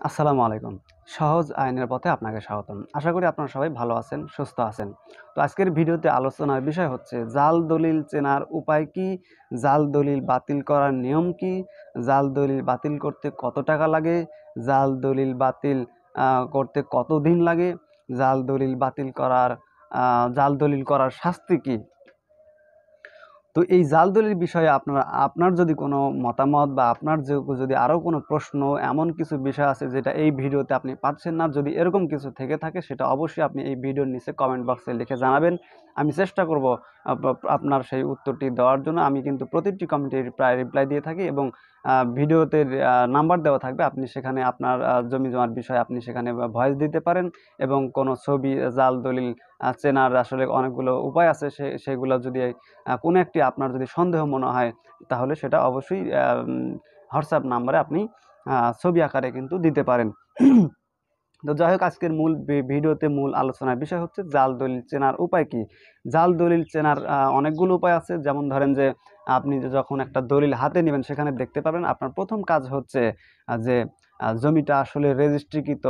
আসসালামু আলাইকুম। সহজ আইনের পথে আপনাকে স্বাগতম। আশা করি আপনারা সবাই ভালো আছেন, সুস্থ আছেন। তো আজকের ভিডিওতে আলোচনার বিষয় হচ্ছে জাল দলিল চেনার উপায় কি? জাল দলিল বাতিল করার নিয়ম কি? জাল দলিল বাতিল করতে কত টাকা লাগে? জাল দলিল বাতিল করতে কতদিন লাগে? জাল দলিল বাতিল করার জাল দলিল করার শাস্তি কি? তো এই জাল দলিল বিষয়ে আপনার যদি কোনো মতামত বা আপনার যদি আরও কোনো প্রশ্ন এমন কিছু বিষয় আছে যেটা এই ভিডিওতে আপনি পাচ্ছেন না, যদি এরকম কিছু থেকে থাকে সেটা অবশ্যই আপনি এই ভিডিওর নিচে কমেন্ট বক্সে লিখে জানাবেন। আমি চেষ্টা করব আপনার সেই উত্তরটি দেওয়ার জন্য। আমি কিন্তু প্রতিটি কমেন্টের প্রায় রিপ্লাই দিয়ে থাকি এবং ভিডিওতে নাম্বার দেওয়া থাকবে। আপনি সেখানে আপনার জমি জমার বিষয়ে আপনি সেখানে ভয়েস দিতে পারেন এবং কোনো ছবি জাল দলিল চেনার আসলে অনেকগুলো উপায় আছে। সেগুলো যদি কোনো একটি আপনার যদি সন্দেহ মনে হয় তাহলে সেটা অবশ্যই হোয়াটসঅ্যাপ নাম্বারে আপনি ছবি আকারে কিন্তু দিতে পারেন। তো যাই হোক, আজকের মূল ভিডিওতে মূল আলোচনার বিষয় হচ্ছে জাল দলিল চেনার উপায় কি। জাল দলিল চেনার অনেকগুলো উপায় আছে। যেমন ধরেন যে আপনি যখন একটা দলিল হাতে নেবেন সেখানে দেখতে পাবেন আপনার প্রথম কাজ হচ্ছে যে জমিটা আসলে রেজিস্ট্রিকৃত,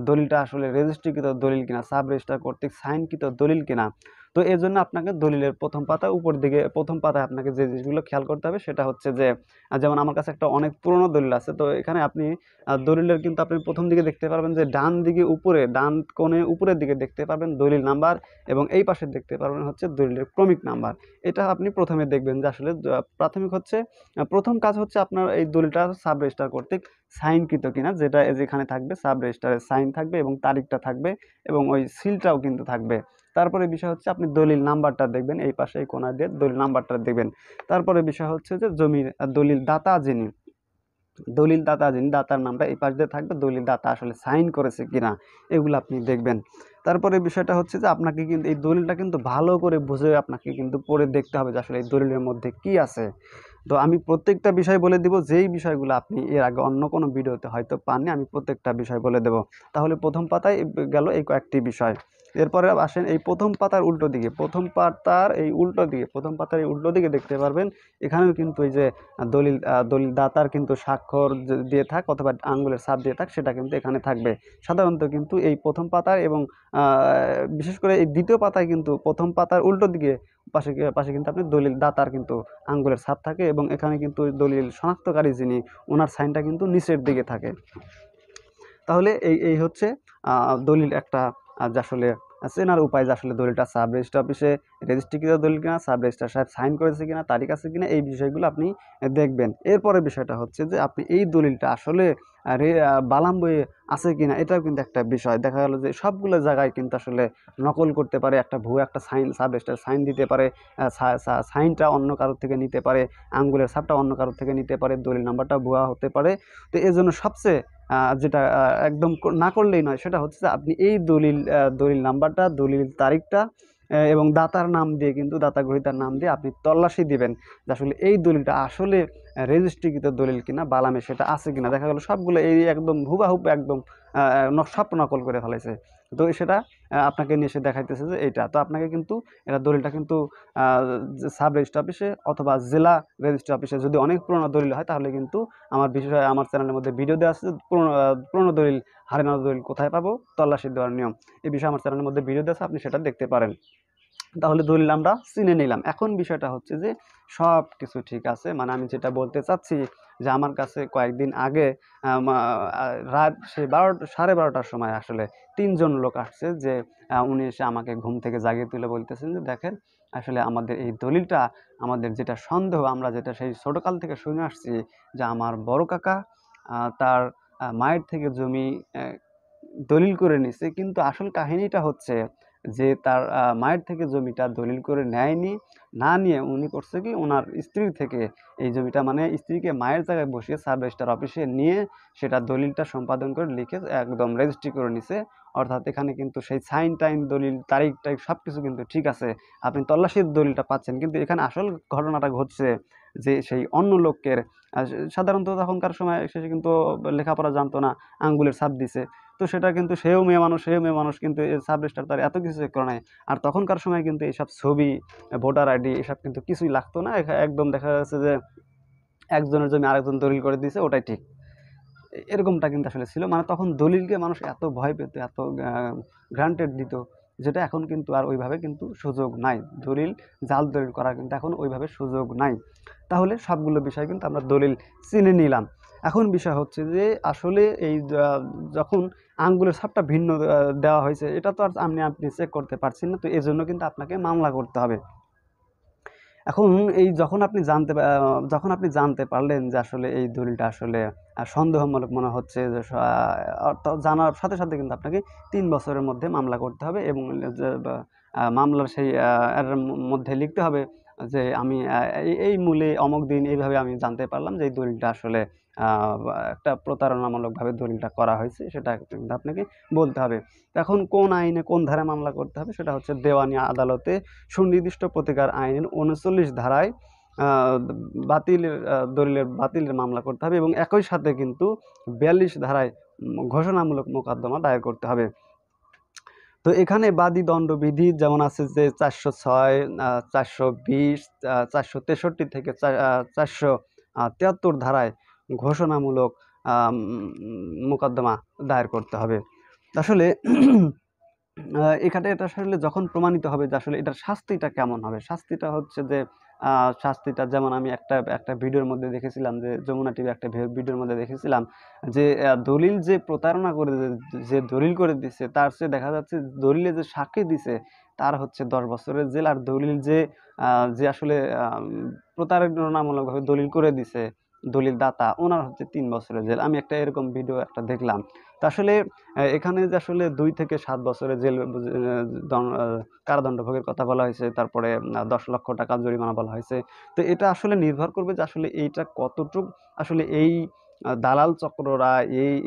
দলিলটা আসলে রেজিস্ট্রিকৃত দলিল কিনা, সাব রেজিস্ট্রার কর্তৃক সাইনকৃত দলিল কিনা। তো এই জন্য আপনাকে দলিলের প্রথম পাতা উপর দিকে, প্রথম পাতায় আপনাকে যে জিনিসগুলো খেয়াল করতে হবে সেটা হচ্ছে যে যেমন আমার কাছে একটা অনেক পুরনো দলিল আছে। তো এখানে আপনি দলিলের কিন্তু আপনি প্রথম দিকে দেখতে পারবেন যে ডান দিকে উপরে, ডান কোণে উপরের দিকে দেখতে পাবেন দলিল নাম্বার এবং এই পাশে দেখতে পারবেন হচ্ছে দলিলের ক্রমিক নাম্বার। এটা আপনি প্রথমে দেখবেন যে আসলে প্রাথমিক হচ্ছে প্রথম কাজ হচ্ছে আপনার এই দলিলটা সাব রেজিস্ট্রার কর্তৃক সাইনকৃত কিনা, যেটা যেখানে থাকবে সাব রেজিস্ট্রারের সাইন থাকবে এবং তারিখটা থাকবে এবং ওই সিলটাও কিন্তু থাকবে। তারপরে বিষয় হচ্ছে আপনি দলিল নাম্বারটা দেখবেন, এই পাশে এই কোণা দিয়ে দলিল নাম্বারটা দেখবেন। তারপরে বিষয় হচ্ছে যে জমির দলিল দাতা যিনি, দলিল দাতা যিনি, দাতার নামটা এই পাশ দিয়ে থাকবে, দলিল দাতা আসলে সাইন করেছে কিনা এগুলো আপনি দেখবেন। তারপরে বিষয়টা হচ্ছে যে আপনাকে কিন্তু এই দলিলটা কিন্তু ভালো করে বুঝে আপনাকে কিন্তু পড়ে দেখতে হবে যে আসলে এই দলিলের মধ্যে কি আছে। তো আমি প্রত্যেকটা বিষয় বলে দিব, যেই বিষয়গুলো আপনি এর আগে অন্য কোনো ভিডিওতে হয়তো পাননি, আমি প্রত্যেকটা বিষয় বলে দেব। তাহলে প্রথম পাতায় গেল এই কয়েকটি বিষয়। এরপরে আসেন এই প্রথম পাতার উল্টো দিকে, প্রথম পাতার এই উল্টো দিকে দেখতে পারবেন এখানেও কিন্তু এই যে দলিল দাতার কিন্তু স্বাক্ষর দিয়ে থাক অথবা আঙ্গুলের ছাপ দিয়ে থাক, সেটা কিন্তু এখানে থাকবে। সাধারণত কিন্তু এই প্রথম পাতায় এবং বিশেষ করে এই দ্বিতীয় পাতায় কিন্তু প্রথম পাতার উল্টো দিকে পাশে পাশে কিন্তু আপনি দলিল দাতার কিন্তু আঙ্গুলের ছাপ থাকে এবং এখানে কিন্তু দলিল শনাক্তকারী যিনি, ওনার সাইনটা কিন্তু নিচের দিকে থাকে। তাহলে এই এই হচ্ছে দলিল একটা যে আসলে চেনার উপায় যে আসলে দলিলটা সাব রেজিস্ট্রি অফিসে রেজিস্ট্রিকৃত দলিল কিনা, সাব রেজিস্ট্রার সাহেব সাইন করেছে কিনা, তারিখ আছে কিনা, এই বিষয়গুলো আপনি দেখবেন। এরপরে বিষয়টা হচ্ছে যে আপনি এই দলিলটা আসলে বালাম বইয়ে আছে কিনা, এটাও কিন্তু একটা বিষয়। দেখা গেল যে সবগুলো জায়গায় কিন্তু আসলে নকল করতে পারে, একটা ভুয়া একটা সাইন, সাব রেজিস্ট্রার সাইন দিতে পারে, সাইনটা অন্য কারোর থেকে নিতে পারে, আঙ্গুলের ছাপটা অন্য কারোর থেকে নিতে পারে, দলিল নাম্বারটা ভুয়া হতে পারে। তো এই জন্য সবচেয়ে যেটা একদম না করলেই নয় সেটা হচ্ছে যে আপনি এই দলিল নাম্বারটা, দলিল তারিখটা এবং দাতার নাম দিয়ে, কিন্তু দাতা গ্রহীতার নাম দিয়ে আপনি তল্লাশি দিবেন যে আসলে এই দলিলটা আসলে রেজিস্ট্রিকৃত দলিল কিনা, বালামে সেটা আছে কিনা। দেখা গেল সবগুলো এই একদম হুবাহুব একদম সব নকল করে ফেলাইছে। তো সেটা আপনাকে নিয়ে এসে দেখাইতেছে যে এইটা তো আপনাকে কিন্তু এটা দলিলটা কিন্তু সাব রেজিস্ট্রি অফিসে অথবা জেলা রেজিস্ট্রি অফিসে, যদি অনেক পুরোনো দলিল হয় তাহলে কিন্তু আমার চ্যানেলের মধ্যে ভিডিও দেওয়া আছে পুরোনো দলিল, হারানো দলিল কোথায় পাবো, তল্লাশি দেওয়ার নিয়ম, এই বিষয়ে আমার চ্যানেলের মধ্যে ভিডিও দেওয়া আছে, আপনি সেটা দেখতে পারেন। তাহলে দলিল আমরা চিনে নিলাম। এখন বিষয়টা হচ্ছে যে সব কিছু ঠিক আছে, মানে আমি যেটা বলতে চাচ্ছি যে আমার কাছে কয়েকদিন আগে রাত সেই 12টার সময় আসলে 3জন লোক আসছে, যে উনি এসে আমাকে ঘুম থেকে জাগিয়ে তুলে বলতেছেন যে দেখেন আসলে আমাদের এই দলিলটা, আমাদের যেটা সন্দেহ, আমরা যেটা সেই ছোটকাল থেকে শুনে আসছি যে আমার বড় কাকা তার মায়ের থেকে জমি দলিল করে নিছে, কিন্তু আসল কাহিনীটা হচ্ছে যে তার মায়ের থেকে জমিটা দলিল করে নেয়নি, না নিয়ে উনি করছে কি ওনার স্ত্রীর থেকে এই জমিটা, মানে স্ত্রীকে মায়ের জায়গায় বসিয়ে সাব রেজিস্ট্রার অফিসে নিয়ে সেটা দলিলটা সম্পাদন করে লিখে একদম রেজিস্ট্রি করে নিছে। অর্থাৎ এখানে কিন্তু সেই সাইন টাইন, দলিল তারিখ টারিখ সব কিছু কিন্তু ঠিক আছে, আপনি তল্লাশির দলিলটা পাচ্ছেন। কিন্তু এখানে আসল ঘটনাটা ঘটছে যে সেই অন্য লোকের সাধারণত তখনকার সময় শেষে কিন্তু লেখাপড়া জানতো না, আঙ্গুলের ছাপ দিছে। তো সেটা কিন্তু সেও মেয়ে মানুষ কিন্তু সাব রেজিস্ট্রার তার এত কিছু চেক করে নাই। আর তখনকার সময় কিন্তু এইসব ছবি, ভোটার আইডি এসব কিন্তু কিছুই লাগতো না। একদম দেখা যাচ্ছে যে একজনের জমি আরেকজন দলিল করে দিয়েছে, ওটাই ঠিক। এরকমটা কিন্তু আসলে ছিল। মানে তখন দলিলকে মানুষ এত ভয় পেত, এত গ্রান্টেড দিত, যেটা এখন কিন্তু আর ওইভাবে কিন্তু সুযোগ নাই। জাল দলিল করার কিন্তু এখন ওইভাবে সুযোগ নাই। তাহলে সবগুলো বিষয় কিন্তু আমরা দলিল চিনে নিলাম। এখন বিষয় হচ্ছে যে আসলে এই যখন আঙ্গুলের ছাপটা ভিন্ন দেওয়া হয়েছে, এটা তো আর আপনি চেক করতে পারছেন না। তো এজন্য কিন্তু আপনাকে মামলা করতে হবে। এখন এই যখন আপনি জানতে পারলেন যে আসলে এই দলিলটা আসলে সন্দেহমূলক মনে হচ্ছে, যে অর্থাৎ জানার সাথে সাথে কিন্তু আপনাকে ৩ বছরের মধ্যে মামলা করতে হবে, এবং মামলার সেই এর মধ্যে লিখতে হবে যে আমি এই মূলে অমুক দিন এইভাবে আমি জানতে পারলাম যে এই দলিলটা আসলে একটা প্রতারণামূলকভাবে দলিলটা করা হয়েছে, সেটা কিন্তু আপনাকে বলতে হবে। এখন কোন আইনে কোন ধারায় মামলা করতে হবে, সেটা হচ্ছে দেওয়ানি আদালতে সুনির্দিষ্ট প্রতিকার আইনের ৩৯ ধারায় দলিলের বাতিলের মামলা করতে হবে, এবং একই সাথে কিন্তু ৪২ ধারায় ঘোষণামূলক মোকদ্দমা দায়ের করতে হবে। তো এখানে বাদী দণ্ডবিধি যেমন আছে যে ৪০৬, ৪২০, ৪৬৩ থেকে ৪৭৩ ধারায় ঘোষণামূলক মোকদ্দমা দায়ের করতে হবে। আসলে এখানে এটা আসলে যখন প্রমাণিত হবে যে আসলে এটার শাস্তিটা কেমন হবে, শাস্তিটা হচ্ছে যে শাস্তিটা যেমন আমি একটা ভিডিওর মধ্যে দেখেছিলাম, যে যমুনা টিভি একটা ভিডিওর মধ্যে দেখেছিলাম যে দলিল যে প্রতারণা করে যে দলিল করে দিছে, তার চেয়ে দেখা যাচ্ছে দলিলে যে সাক্ষী দিছে তার হচ্ছে ১০ বছরের জেল, আর দলিল যে আসলে প্রতারণামূলকভাবে দলিল করে দিছে দলিল দাতা, ওনার হচ্ছে ৩ বছরের জেল। আমি একটা এরকম ভিডিও একটা দেখলাম। তো আসলে এখানে যে আসলে ২ থেকে ৭ বছরের জেল কারাদণ্ড ভোগের কথা বলা হয়েছে, তারপরে ১০ লক্ষ টাকা জরিমানা বলা হয়েছে। তো এটা আসলে নির্ভর করবে যে আসলে এইটা কতটুক আসলে এই দালাল চক্ররা,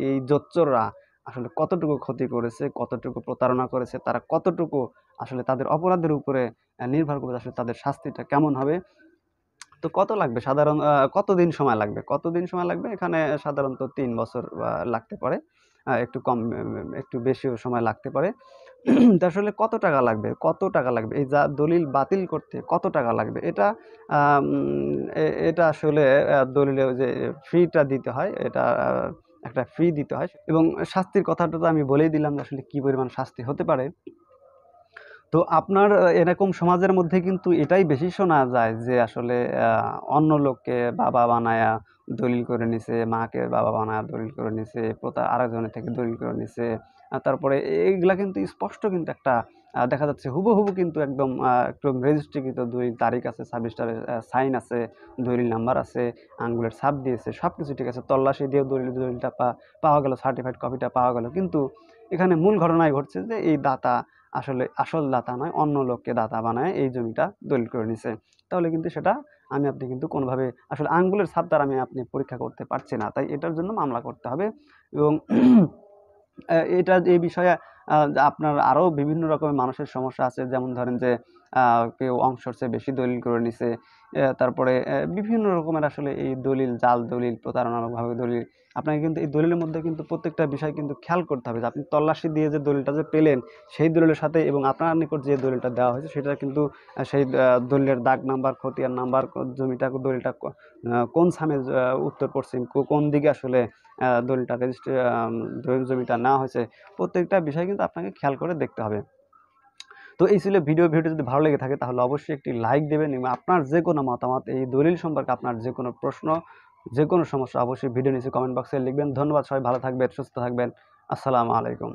এই জোচ্চোররা আসলে কতটুকু ক্ষতি করেছে, কতটুকু প্রতারণা করেছে, তারা কতটুকু আসলে তাদের অপরাধের উপরে নির্ভর করবে আসলে তাদের শাস্তিটা কেমন হবে। তো কত লাগবে কতদিন সময় লাগবে? কতদিন সময় লাগবে? এখানে সাধারণত ৩ বছর লাগতে পারে। একটু কম একটু বেশিও সময় লাগতে পারে। তো আসলে কত টাকা লাগবে? কত টাকা লাগবে? এই দলিল বাতিল করতে কত টাকা লাগবে? আম এটা আসলে দলিলে ওই যে ফিটা দিতে হয়। এটা একটা ফি দিতে হয়, এবং শাস্তির কথাটা তো আমি বলেই দিলাম যে আসলে কি পরিমাণ শাস্তি হতে পারে। তো আপনার এরকম সমাজের মধ্যে কিন্তু এটাই বেশি শোনা যায় যে আসলে অন্য লোককে বাবা বানায়া দলিল করে নিছে, মাকে বাবা বানায়া দলিল করে নিছে, আরেকজনের থেকে দলিল করে নিছে। তারপরে এইগুলা কিন্তু স্পষ্ট কিন্তু একটা দেখা যাচ্ছে হুবহু কিন্তু একদম রেজিস্ট্রিকৃত দলিল, তারিখ আছে, সাবরেজিস্ট্রারের সাইন আছে, দলিল নাম্বার আছে, আঙ্গুলের ছাপ দিয়েছে, সবকিছু ঠিক আছে। তল্লাশি দিয়েও দলিলটা পাওয়া গেল, সার্টিফাইড কপিটা পাওয়া গেল। কিন্তু এখানে মূল ঘটনাই ঘটছে যে এই দাতা আসলে আসল দাতা নয়, অন্য লোককে দাতা বানায় এই জমিটা দলিল করে নিছে। তাহলে কিন্তু সেটা আপনি কিন্তু কোনোভাবে আসলে আঙ্গুলের ছাপ দ্বারা আপনি পরীক্ষা করতে পারছি না। তাই এটার জন্য মামলা করতে হবে, এবং এই বিষয়ে আপনার আরও বিভিন্ন রকমের মানুষের সমস্যা আছে। যেমন ধরেন যে কেউ অংশের চেয়ে বেশি দলিল করে নিছে। তারপরে বিভিন্ন রকমের আসলে এই দলিল, জাল দলিল, প্রতারণামূলকভাবে দলিল। আপনাকে কিন্তু এই দলিলের মধ্যে কিন্তু প্রত্যেকটা বিষয় কিন্তু খেয়াল করতে হবে যে আপনি তল্লাশি দিয়ে যে দলিলটা যে পেলেন, সেই দলিলের সাথে এবং আপনার নিকট যে দলিলটা দেওয়া হয়েছে সেটা কিন্তু সেই দলিলের দাগ নাম্বার, খতিয়ান নাম্বার, দলিলটা কোন ছামে উত্তর পশ্চিম কোন দিকে আসলে দলিলটা জমিটা নেওয়া হয়েছে, প্রত্যেকটা বিষয় কিন্তু আপনাকে খেয়াল করে দেখতে হবে। তো এই ছিল ভিডিওটি যদি ভালো লেগে থাকে তাহলে অবশ্যই একটি লাইক দেবেন, এবং আপনার যে কোনো মতামত, এই দলিল সম্পর্কে আপনার যে কোনো প্রশ্ন, যে কোনো সমস্যা অবশ্যই ভিডিও নিচে কমেন্ট বক্সে লিখবেন। ধন্যবাদ, সবাই ভালো থাকবেন, সুস্থ থাকবেন। আসসালামু আলাইকুম।